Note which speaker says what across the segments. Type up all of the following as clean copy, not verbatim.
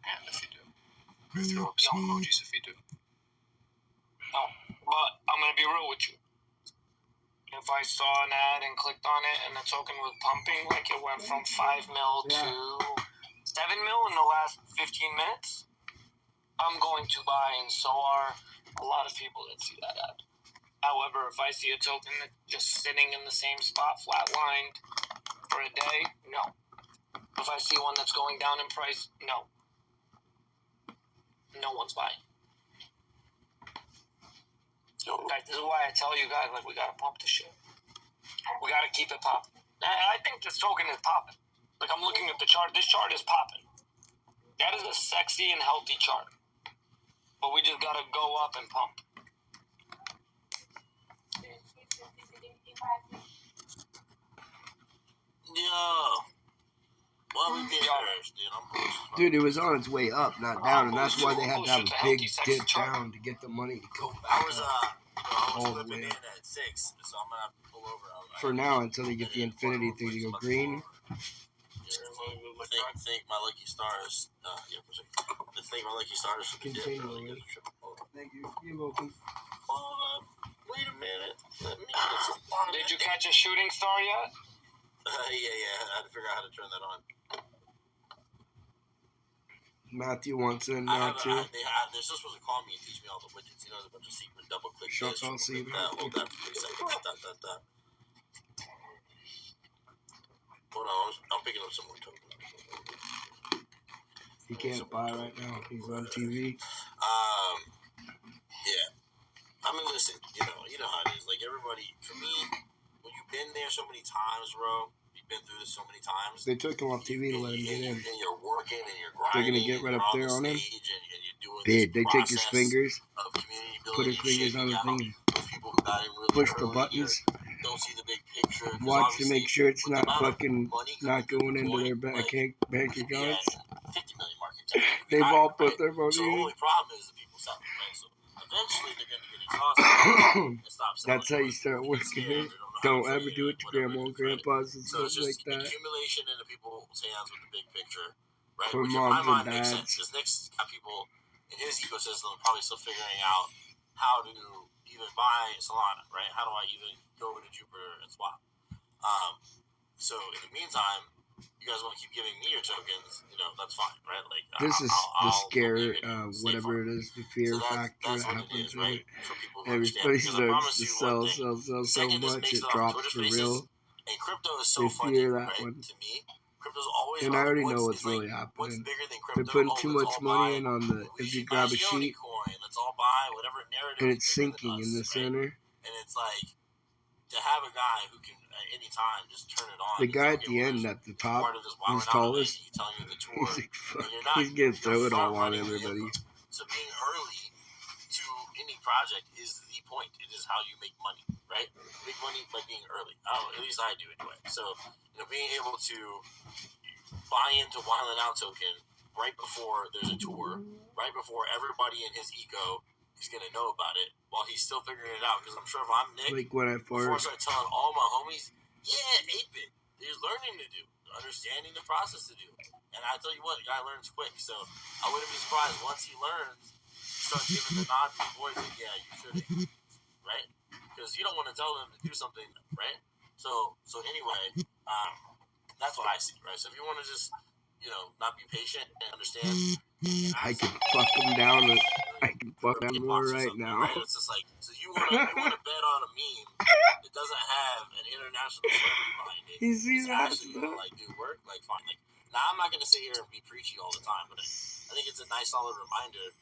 Speaker 1: hand if you do. Or throw up some emojis if you do.
Speaker 2: No, but I'm gonna be real with you. If I saw an ad and clicked on it and the token was pumping, like it went from 5 mil to 7 mil in the last 15 minutes, I'm going to buy, and so are a lot of people that see that ad. However, if I see a token that's just sitting in the same spot, flatlined for a day, no. If I see one that's going down in price, no. No one's buying. In fact, this is why I tell you guys, like, we gotta pump the shit. We gotta keep it popping. And I think this token is popping. Like, I'm looking at the chart. This chart is popping. That is a sexy and healthy chart. But we just gotta go up and pump.
Speaker 3: Yo. Well, we did ours,
Speaker 4: dude. It was on its way up, not down, and that's why they had to have a big dip down to get the money to go back
Speaker 3: all the way up. At 6, so I'm gonna have to pull over.
Speaker 4: For now, until they get the infinity thing to go green.
Speaker 3: Thank my lucky stars. Thank my lucky stars for the dip.
Speaker 4: Thank you. You're welcome.
Speaker 3: Hold up. Wait a minute. Let me
Speaker 2: Did you catch a shooting star yet?
Speaker 3: Yeah. I had to figure out how to turn that on.
Speaker 4: Matthew wants in now too.
Speaker 3: They're still supposed to call me and teach me all the widgets. You know, there's a bunch of secret double click this,
Speaker 4: I'll see
Speaker 3: that, hold that for 3 seconds, that. Hold on, I'm picking up some more tokens.
Speaker 4: He can't buy right now. He's on TV.
Speaker 3: Yeah. I mean, listen, you know how it is. Like, everybody, for me, when you've been there so many times, bro, you've been through this so many times.
Speaker 4: They took him off TV to let him get in.
Speaker 3: And you're working and you're grinding.
Speaker 4: They're going to get right up there on him.
Speaker 3: And you're doing
Speaker 4: They take his fingers, put his fingers on the thing, push the buttons,
Speaker 3: don't see the big picture.
Speaker 4: Watch to make sure it's not fucking not going into their bank accounts.
Speaker 3: 50 million market cap.
Speaker 4: They've all put their money
Speaker 3: So the
Speaker 4: in.
Speaker 3: only problem is the people selling, right? So eventually they're going to get exhausted and stop selling.
Speaker 4: That's how you start working it. Don't ever do it to grandma and grandpas and
Speaker 3: so
Speaker 4: stuff like that.
Speaker 3: Accumulation into people's hands with the big picture, right?
Speaker 4: For
Speaker 3: which
Speaker 4: moms
Speaker 3: in my mind
Speaker 4: and
Speaker 3: makes
Speaker 4: dads.
Speaker 3: sense because Nick's got people in his ecosystem probably still figuring out how to even buy Solana, right? How do I even go over to Jupiter and swap? So in the meantime, you guys want to keep giving me your tokens, that's fine, right? Like
Speaker 4: this is the scare, whatever it is, the fear factor that happens with it. Everybody starts to sell so much it drops for real.
Speaker 3: And crypto is so
Speaker 4: They
Speaker 3: funny,
Speaker 4: fear that
Speaker 3: right?
Speaker 4: one.
Speaker 3: To me, crypto's always
Speaker 4: And I already know what's really happening. They're putting too much money in on the, if you grab a sheet,
Speaker 3: let's all buy whatever narrative
Speaker 4: and it's sinking in the center.
Speaker 3: And it's like, to have a guy who can at any time just turn it on.
Speaker 4: The guy at the end at the top, who's tallest, he's like, fuck, he's gonna throw it all on everybody.
Speaker 3: So being early to any project is the point. It is how you make money, right? Make money by being early. At least I do anyway. So, being able to buy into Wild 'N Out token right before there's a tour, right before everybody in his eco is going to know about it while he's still figuring it out. Because I'm sure if I'm Nick,
Speaker 4: like when I
Speaker 3: before I start telling all my homies, 8-bit, there's learning to do, understanding the process to do. And I tell you what, the guy learns quick. So I wouldn't be surprised once he learns, he starts giving the nod to the boys like, yeah, you should, right? Because you don't want to tell them to do something, right? So anyway, that's what I see, right? So if you want to just, not be patient and understand.
Speaker 4: I can fuck them down. I can fuck them more right now.
Speaker 3: Right? It's just like, so you want to bet on a meme that doesn't have an international celebrity behind it.
Speaker 4: You see
Speaker 3: it's
Speaker 4: that?
Speaker 3: actually going to do work. Fine. Now I'm not going to sit here and be preachy all the time, but I think it's a nice, solid reminder.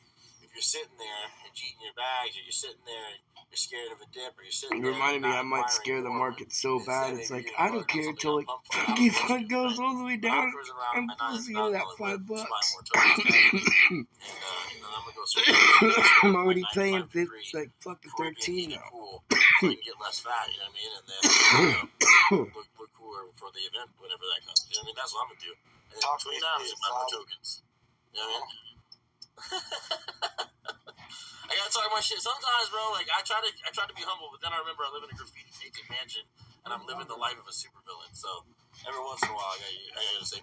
Speaker 3: If you're sitting there and cheating your bags, or you're sitting there and you're scared of a dip, or you're sitting there.
Speaker 4: It reminded me I might scare the market so bad. It's like, I don't care until it fucking fun goes all the way down. I'm losing it at $5. I'm already paying like fucking 13 now.
Speaker 3: So you can get less fat, you know what I mean? And then look cooler for the event whenever that comes. You know what I mean? That's what I'm gonna do. And then between now, I'm buy more tokens. You know what I mean? I gotta talk my shit. Sometimes, bro, I try to be humble, but then I remember I live in a graffiti painted mansion and I'm living the life of a supervillain. So every once in a while, I gotta say.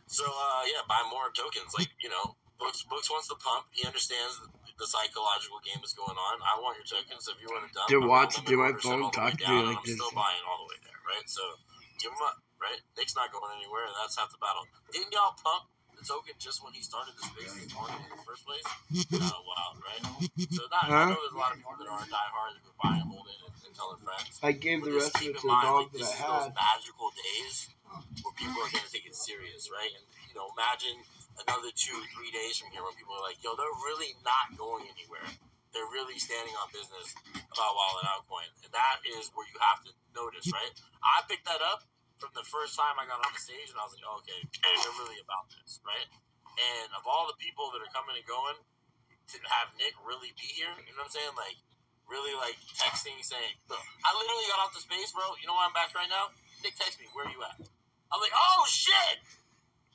Speaker 3: So yeah, buy more tokens. Like, you know, Books wants the pump. He understands the psychological game is going on. I want your tokens. If you want to dump,
Speaker 4: Dude, watch
Speaker 3: I'm
Speaker 4: do my
Speaker 3: order
Speaker 4: phone
Speaker 3: all the
Speaker 4: talk
Speaker 3: way
Speaker 4: to
Speaker 3: down,
Speaker 4: me
Speaker 3: and
Speaker 4: like
Speaker 3: I'm
Speaker 4: this.
Speaker 3: still buying all the way there, right? So give him up, right? Nick's not going anywhere, and that's half the battle. Didn't y'all pump the token just when he started the space this morning in the first place? Wild, right? So I know there's a lot of people that are diehard that were buying, holding, and telling friends.
Speaker 4: I gave the rest of it to the
Speaker 3: mind,
Speaker 4: dog
Speaker 3: like,
Speaker 4: that I
Speaker 3: this is those
Speaker 4: had.
Speaker 3: magical days where people are going to take it serious, right? And, you know, imagine another 2-3 days from here when people are like, yo, they're really not going anywhere. They're really standing on business about Wallet Outcoin. And that is where you have to notice, right? I picked that up from the first time I got on the stage, and I was like, oh, okay, they're really about this, right? And of all the people that are coming and going, to have Nick really be here, you know what I'm saying? Like, really, like, texting, saying, look, I literally got off the space, bro. You know why I'm back right now? Nick texted me, where are you at? I'm like, oh, shit!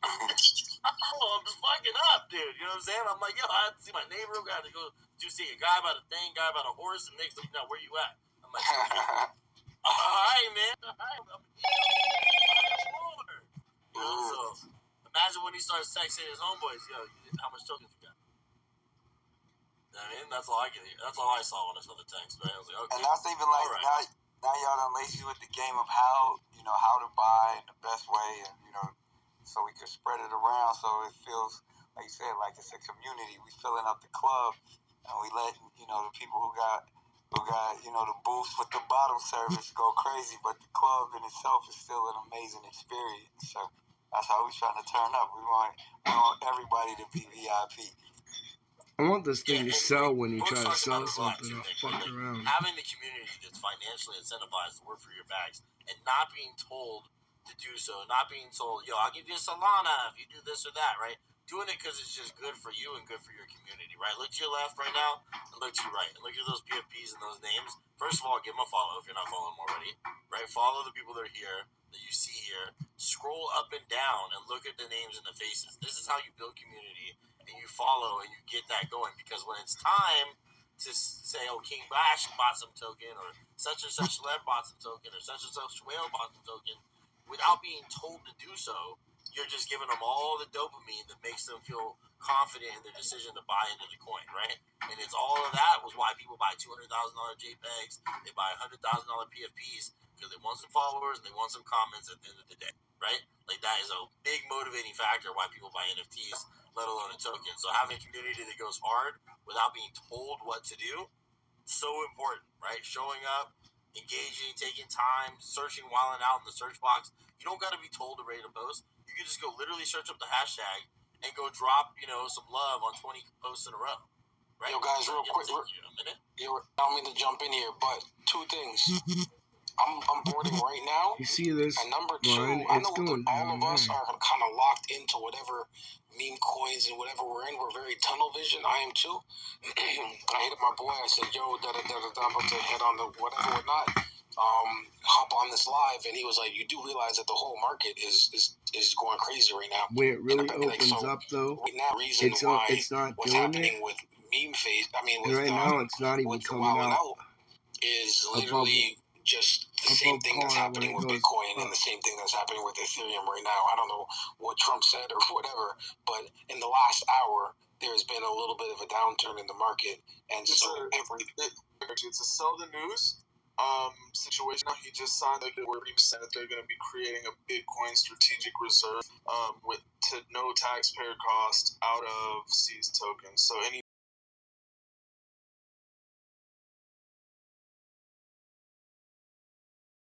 Speaker 3: I'm just fucking up, dude. You know what I'm saying? I'm like, yo, I had to see my neighbor. I had to go to see a guy about a thing, guy about a horse, and Nick's like, no, where you at? I'm like, all right, man. All right, you know, so imagine when he starts texting his homeboys, yo, how much tokens you got? You know what I mean? That's all I can hear. That's all I saw when I saw the text, right? I was like, okay.
Speaker 5: And that's even like, right. now y'all done lazy with the game of how to buy in the best way, and, so we could spread it around so it feels, like you said, like it's a community. We filling up the club, and we letting, the people who got, the booths with the bottle service go crazy, but the club in itself is still an amazing experience. So that's how we trying to turn up. We want everybody to be VIP.
Speaker 4: I want this thing to sell when you try to sell something. Fuck around.
Speaker 3: Having the community that's financially incentivized to work for your bags and not being told to do so, not being told, yo, I'll give you a Solana if you do this or that, right? Doing it because it's just good for you and good for your community, right? Look to your left right now and look to your right. And look at those PFPs and those names. First of all, give them a follow if you're not following them already, right? Follow the people that are here, that you see here. Scroll up and down and look at the names and the faces. This is how you build community, and you follow and you get that going, because when it's time to say, oh, King Bash bought some token, or such and such celeb bought some token, or such and such whale bought some token, without being told to do so, you're just giving them all the dopamine that makes them feel confident in their decision to buy into the coin, right? And it's all of that was why people buy $200,000 JPEGs, they buy $100,000 PFPs, because they want some followers and they want some comments at the end of the day, right? Like, that is a big motivating factor why people buy NFTs, let alone a token. So having a community that goes hard without being told what to do, so important, right? Showing up, engaging, taking time, searching while and out in the search box. You don't got to be told to rate a post. You can just go literally search up the hashtag and go drop, some love on 20 posts in a row, right?
Speaker 1: Yo, guys, real quick, I don't mean to jump in here, but two things. I'm boarding right now.
Speaker 4: You see this?
Speaker 1: And number two,
Speaker 4: Ryan,
Speaker 1: I know all of us are kind of locked into whatever meme coins and whatever we're in. We're very tunnel vision. I am too. I hit up my boy. I said, yo, I'm about to head on the whatever or not. Hop on this live, and he was like, you do realize that the whole market is going crazy right now.
Speaker 4: When it really opens up, though, it's not
Speaker 1: what's
Speaker 4: doing
Speaker 1: happening
Speaker 4: it.
Speaker 1: with meme phase. I mean,
Speaker 4: with, right now it's not even coming out.
Speaker 1: Is literally just the same thing that's happening with Bitcoin and the same thing that's happening with Ethereum right now. I don't know what Trump said or whatever, but in the last hour, there's been a little bit of a downturn in the market, and it's a sell the news situation. He just signed where he said that they're going to be creating a Bitcoin strategic reserve with no taxpayer cost out of seized tokens. So any